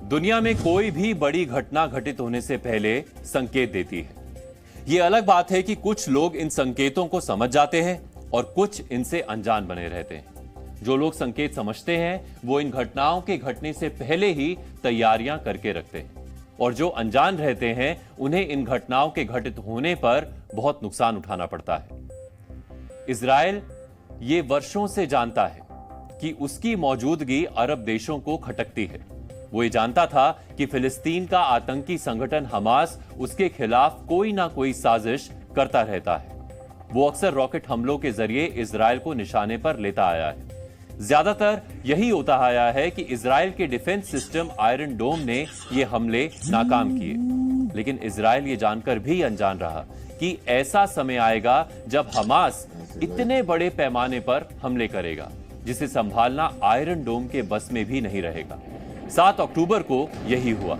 दुनिया में कोई भी बड़ी घटना घटित होने से पहले संकेत देती है। यह अलग बात है कि कुछ लोग इन संकेतों को समझ जाते हैं और कुछ इनसे अनजान बने रहते हैं। जो लोग संकेत समझते हैं वो इन घटनाओं के घटने से पहले ही तैयारियां करके रखते हैं, और जो अनजान रहते हैं उन्हें इन घटनाओं के घटित होने पर बहुत नुकसान उठाना पड़ता है। इजराइल ये वर्षों से जानता है कि उसकी मौजूदगी अरब देशों को खटकती है। वो ये जानता था कि फिलिस्तीन का आतंकी संगठन हमास उसके खिलाफ कोई ना कोई साजिश करता रहता है। वो अक्सर रॉकेट हमलों के जरिए इजराइल को निशाने पर लेता आया है। ज्यादातर यही होता आया है कि इजराइल के डिफेंस सिस्टम आयरन डोम ने ये हमले नाकाम किए, लेकिन इजराइल ये जानकर भी अनजान रहा कि ऐसा समय आएगा जब हमास इतने बड़े पैमाने पर हमले करेगा जिसे संभालना आयरन डोम के बस में भी नहीं रहेगा। 7 अक्टूबर को यही हुआ।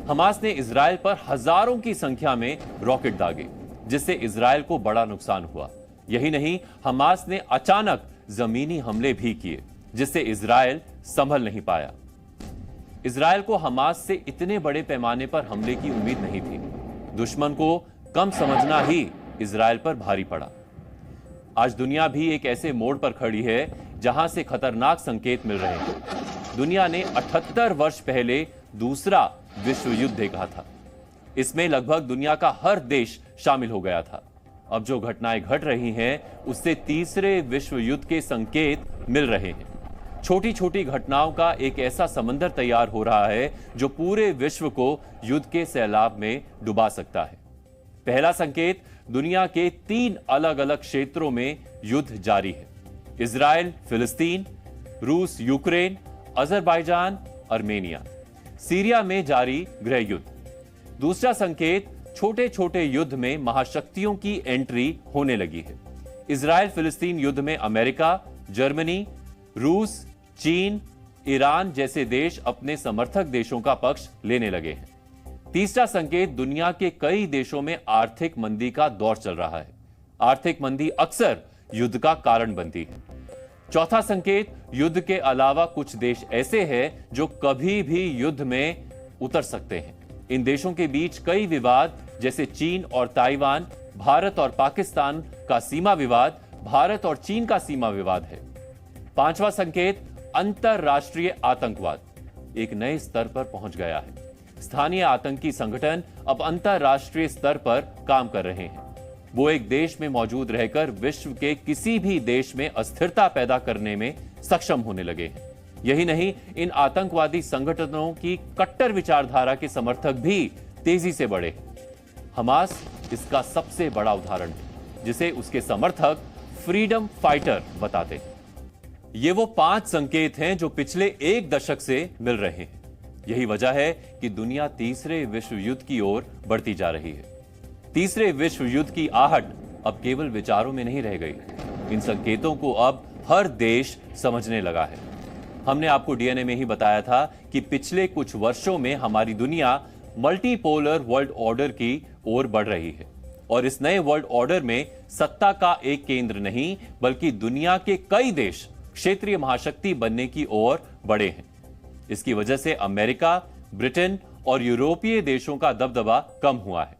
हमास ने इजराइल पर हजारों की संख्या में रॉकेट दागे, जिससे इजराइल को बड़ा नुकसान हुआ। यही नहीं, हमास ने अचानक जमीनी हमले भी किए, जिससे इजराइल संभल नहीं पाया। इजराइल को हमास से इतने बड़े पैमाने पर हमले की उम्मीद नहीं थी। दुश्मन को कम समझना ही इजराइल पर भारी पड़ा। आज दुनिया भी एक ऐसे मोड़ पर खड़ी है जहां से खतरनाक संकेत मिल रहे हैं। दुनिया ने 78 वर्ष पहले दूसरा विश्व युद्ध देखा था। इसमें लगभग दुनिया का हर देश शामिल हो गया था। अब जो घटनाएं घट रही हैं उससे तीसरे विश्व युद्ध के संकेत मिल रहे हैं। छोटी छोटी घटनाओं का एक ऐसा समंदर तैयार हो रहा है जो पूरे विश्व को युद्ध के सैलाब में डुबा सकता है। पहला संकेत, दुनिया के 3 अलग अलग क्षेत्रों में युद्ध जारी है। इजराइल फिलिस्तीन, रूस यूक्रेन, अजरबैजान आर्मेनिया, सीरिया में जारी गृह युद्ध। दूसरा संकेत, छोटे छोटे युद्ध में महाशक्तियों की एंट्री होने लगी है। इजराइल फिलिस्तीन युद्ध में अमेरिका, जर्मनी, रूस, चीन, ईरान जैसे देश अपने समर्थक देशों का पक्ष लेने लगे हैं। तीसरा संकेत, दुनिया के कई देशों में आर्थिक मंदी का दौर चल रहा है। आर्थिक मंदी अक्सर युद्ध का कारण बनती है। चौथा संकेत, युद्ध के अलावा कुछ देश ऐसे हैं जो कभी भी युद्ध में उतर सकते हैं। इन देशों के बीच कई विवाद, जैसे चीन और ताइवान, भारत और पाकिस्तान का सीमा विवाद, भारत और चीन का सीमा विवाद है। पांचवा संकेत, अंतरराष्ट्रीय आतंकवाद एक नए स्तर पर पहुंच गया है। स्थानीय आतंकी संगठन अब अंतरराष्ट्रीय स्तर पर काम कर रहे हैं। वो एक देश में मौजूद रहकर विश्व के किसी भी देश में अस्थिरता पैदा करने में सक्षम होने लगे हैं। यही नहीं, इन आतंकवादी संगठनों की कट्टर विचारधारा के समर्थक भी तेजी से बढ़े। हमास इसका सबसे बड़ा उदाहरण है, जिसे उसके समर्थक फ्रीडम फाइटर बताते हैं। ये वो 5 संकेत हैं जो पिछले 1 दशक से मिल रहे हैं। यही वजह है कि दुनिया तीसरे विश्व युद्ध की ओर बढ़ती जा रही है। तीसरे विश्व युद्ध की आहट अब केवल विचारों में नहीं रह गई। इन संकेतों को अब हर देश समझने लगा है। हमने आपको डीएनए में ही बताया था कि पिछले कुछ वर्षों में हमारी दुनिया मल्टीपोलर वर्ल्ड ऑर्डर की ओर बढ़ रही है, और इस नए वर्ल्ड ऑर्डर में सत्ता का एक केंद्र नहीं बल्कि दुनिया के कई देश क्षेत्रीय महाशक्ति बनने की ओर बढ़े हैं। इसकी वजह से अमेरिका, ब्रिटेन और यूरोपीय देशों का दबदबा कम हुआ है।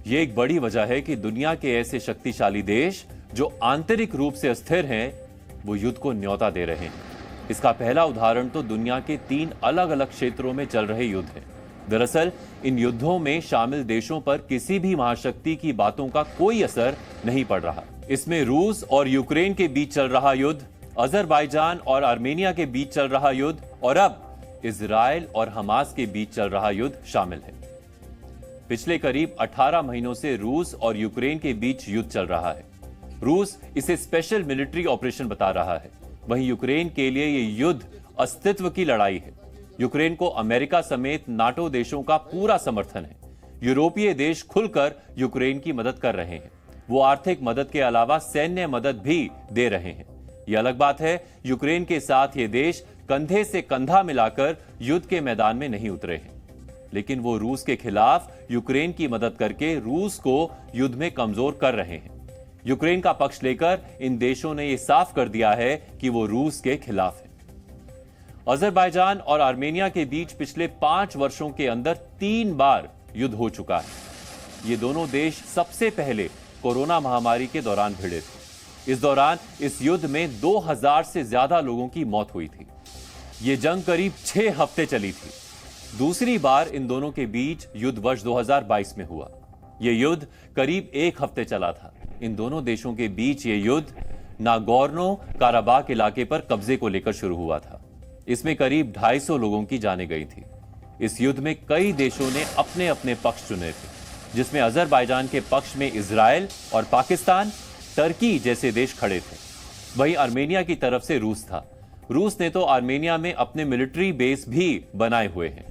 यह एक बड़ी वजह है कि दुनिया के ऐसे शक्तिशाली देश जो आंतरिक रूप से अस्थिर हैं, वो युद्ध को न्योता दे रहे हैं। इसका पहला उदाहरण तो दुनिया के 3 अलग अलग क्षेत्रों में चल रहे युद्ध है। दरअसल इन युद्धों में शामिल देशों पर किसी भी महाशक्ति की बातों का कोई असर नहीं पड़ रहा। इसमें रूस और यूक्रेन के बीच चल रहा युद्ध, अजरबैजान और आर्मेनिया के बीच चल रहा युद्ध, और अब इजराइल और हमास के बीच चल रहा युद्ध शामिल है। पिछले करीब 18 महीनों से रूस और यूक्रेन के बीच युद्ध चल रहा है। रूस इसे स्पेशल मिलिट्री ऑपरेशन बता रहा है, वहीं यूक्रेन के लिए यह युद्ध अस्तित्व की लड़ाई है। यूक्रेन को अमेरिका समेत नाटो देशों का पूरा समर्थन है। यूरोपीय देश खुलकर यूक्रेन की मदद कर रहे हैं। वो आर्थिक मदद के अलावा सैन्य मदद भी दे रहे हैं। यह अलग बात है, यूक्रेन के साथ ये देश कंधे से कंधा मिलाकर युद्ध के मैदान में नहीं उतरे हैं, लेकिन वो रूस के खिलाफ यूक्रेन की मदद करके रूस को युद्ध में कमजोर कर रहे हैं। यूक्रेन का पक्ष लेकर इन देशों ने यह साफ कर दिया है कि वो रूस के खिलाफ है। अजरबैजान और आर्मेनिया के बीच पिछले 5 वर्षों के अंदर 3 बार युद्ध हो चुका है। ये दोनों देश सबसे पहले कोरोना महामारी के दौरान भिड़े थे। इस दौरान इस युद्ध में 2000 से ज्यादा लोगों की मौत हुई थी। ये जंग करीब 6 हफ्ते चली थी। दूसरी बार इन दोनों के बीच युद्ध वर्ष 2022 में हुआ। यह युद्ध करीब 1 हफ्ते चला था। इन दोनों देशों के बीच यह युद्ध नागोर्नो काराबाख इलाके पर कब्जे को लेकर शुरू हुआ था। इसमें करीब 250 लोगों की जानें गई थी। इस युद्ध में कई देशों ने अपने अपने पक्ष चुने थे, जिसमें अजरबैजान के पक्ष में इजराइल और पाकिस्तान, टर्की जैसे देश खड़े थे। वहीं आर्मेनिया की तरफ से रूस था। रूस ने तो आर्मेनिया में अपने मिलिट्री बेस भी बनाए हुए हैं।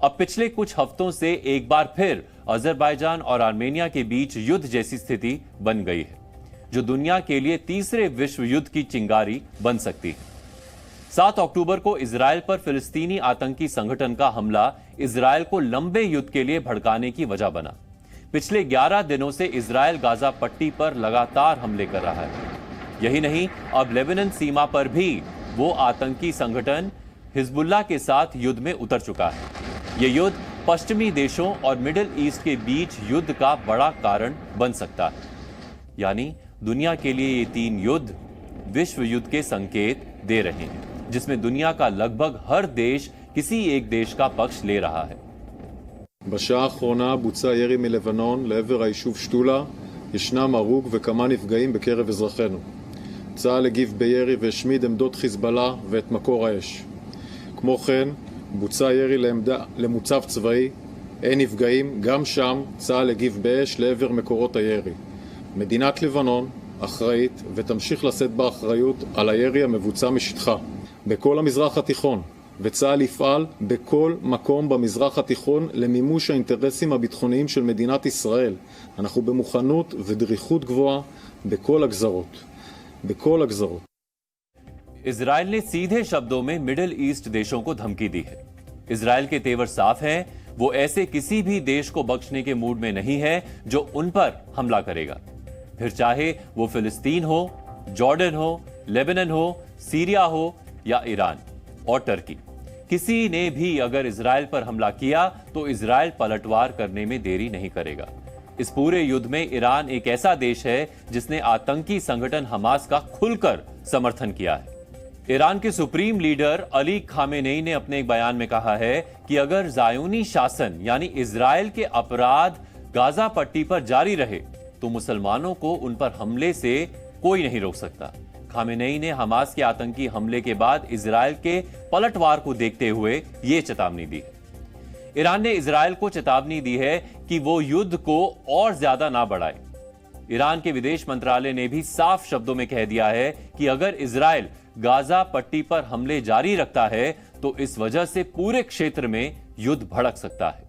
अब पिछले कुछ हफ्तों से एक बार फिर अजरबैजान और आर्मेनिया के बीच युद्ध जैसी स्थिति बन गई है, जो दुनिया के लिए तीसरे विश्व युद्ध की चिंगारी बन सकती है। 7 अक्टूबर को इजराइल पर फिलिस्तीनी आतंकी संगठन का हमला इजराइल को लंबे युद्ध के लिए भड़काने की वजह बना। पिछले 11 दिनों से इजराइल गाजा पट्टी पर लगातार हमले कर रहा है। यही नहीं, अब लेबनान सीमा पर भी वो आतंकी संगठन हिजबुल्लाह के साथ युद्ध में उतर चुका है। यह युद्ध पश्चिमी देशों और मिडिल ईस्ट के बीच युद्ध का बड़ा कारण बन सकता है। यानी दुनिया के लिए ये 3 युद्ध विश्व युद्ध के संकेत दे रहे हैं, जिसमें दुनिया का लगभग हर देश किसी एक देश का पक्ष ले रहा है। בשעה האחרונה בוצע ירי מלבנון לעבר היישוב שתולה. ישנם הרוג וכמה נפגעים בקרב אזרחינו. צה"ל הגיב בירי והשמיד עמדות חיזבאללה ואת מקור האש. כמו כן, בוצע ירי למוצב צבאי. אין נפגעים, גם שם צה"ל הגיב באש לעבר מקורות הירי. מדינת לבנון אחראית ותמשיך לשאת באחריות על הירי המבוצע משטחה בכל המזרח התיכון. וצה"ל יפעל בכל מקום במזרח התיכון למימוש האינטרסים הביטחוניים של מדינת ישראל. אנחנו במוכנות ודריכות גבוהה בכל הגזרות. בכל הגזרות. इजराइल ने सीधे शब्दों में मिडिल ईस्ट देशों को धमकी दी है। इजराइल के तेवर साफ हैं, वो ऐसे किसी भी देश को बख्शने के मूड में नहीं है जो उन पर हमला करेगा, फिर चाहे वो फिलिस्तीन हो, जॉर्डन हो, लेबनान हो, सीरिया हो या ईरान और टर्की। किसी ने भी अगर इजराइल पर हमला किया तो इजराइल पलटवार करने में देरी नहीं करेगा। इस पूरे युद्ध में ईरान एक ऐसा देश है जिसने आतंकी संगठन हमास का खुलकर समर्थन किया है। ईरान के सुप्रीम लीडर अली खामेनेई ने अपने एक बयान में कहा है कि अगर ज़ायोनी शासन यानी इजराइल के अपराध गाजा पट्टी पर जारी रहे तो मुसलमानों को उन पर हमले से कोई नहीं रोक सकता। खामेनेई ने हमास के आतंकी हमले के बाद इजराइल के पलटवार को देखते हुए यह चेतावनी दी है। ईरान ने इजराइल को चेतावनी दी है कि वो युद्ध को और ज्यादा ना बढ़ाए। ईरान के विदेश मंत्रालय ने भी साफ शब्दों में कह दिया है कि अगर इजराइल गाजा पट्टी पर हमले जारी रखता है तो इस वजह से पूरे क्षेत्र में युद्ध भड़क सकता है।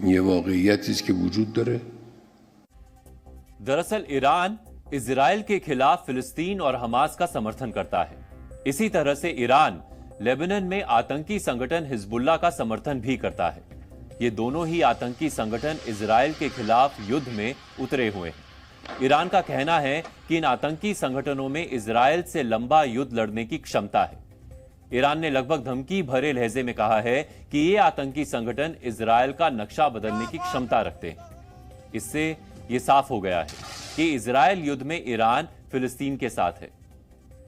ये वाकईयत इसके वजूद दरे। दरअसल ईरान इजराइल के खिलाफ फिलिस्तीन और हमास का समर्थन करता है। इसी तरह से ईरान लेबनान में आतंकी संगठन हिजबुल्लाह का समर्थन भी करता है। ये दोनों ही आतंकी संगठन इजराइल के खिलाफ युद्ध में उतरे हुए हैं। ईरान का कहना है कि इन आतंकी संगठनों में इजराइल से लंबा युद्ध लड़ने की क्षमता है। ईरान ने लगभग धमकी भरे लहजे में कहा है कि ये आतंकी संगठन इजराइल का नक्शा बदलने की क्षमता रखते हैं। इससे ये साफ हो गया है कि इजराइल युद्ध में ईरान फिलिस्तीन के साथ है।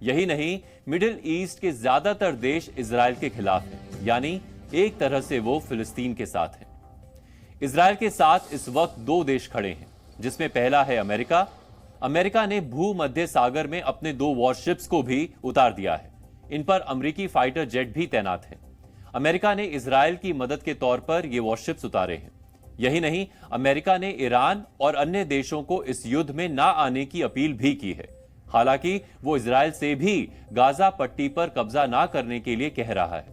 यही नहीं, मिडिल ईस्ट के ज्यादातर देश इजराइल के खिलाफ हैं, यानी एक तरह से वो फिलिस्तीन के साथ है। इजराइल के साथ इस वक्त 2 देश खड़े हैं, जिसमें पहला है अमेरिका। अमेरिका ने भूमध्य सागर में अपने 2 वॉरशिप्स को भी उतार दिया है। इन पर अमेरिकी फाइटर जेट भी तैनात हैं। अमेरिका ने इजराइल की मदद के तौर पर ये वॉरशिप्स उतारे हैं। यही नहीं, अमेरिका ने ईरान और अन्य देशों को इस युद्ध में ना आने की अपील भी की है। हालांकि वो इजराइल से भी गाजा पट्टी पर कब्जा ना करने के लिए कह रहा है।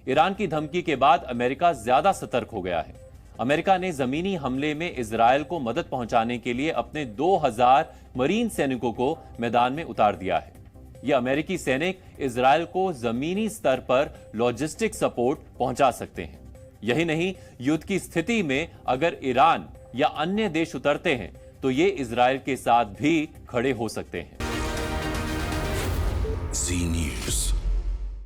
ईरान की धमकी के बाद अमेरिका ज्यादा सतर्क हो गया है। अमेरिका ने जमीनी हमले में इजरायल को मदद पहुंचाने के लिए अपने 2000 मरीन सैनिकों को मैदान में उतार दिया है। ये अमेरिकी सैनिक इजरायल को जमीनी स्तर पर लॉजिस्टिक सपोर्ट पहुंचा सकते हैं। यही नहीं, युद्ध की स्थिति में अगर ईरान या अन्य देश उतरते हैं तो ये इजरायल के साथ भी खड़े हो सकते हैं। Zee News.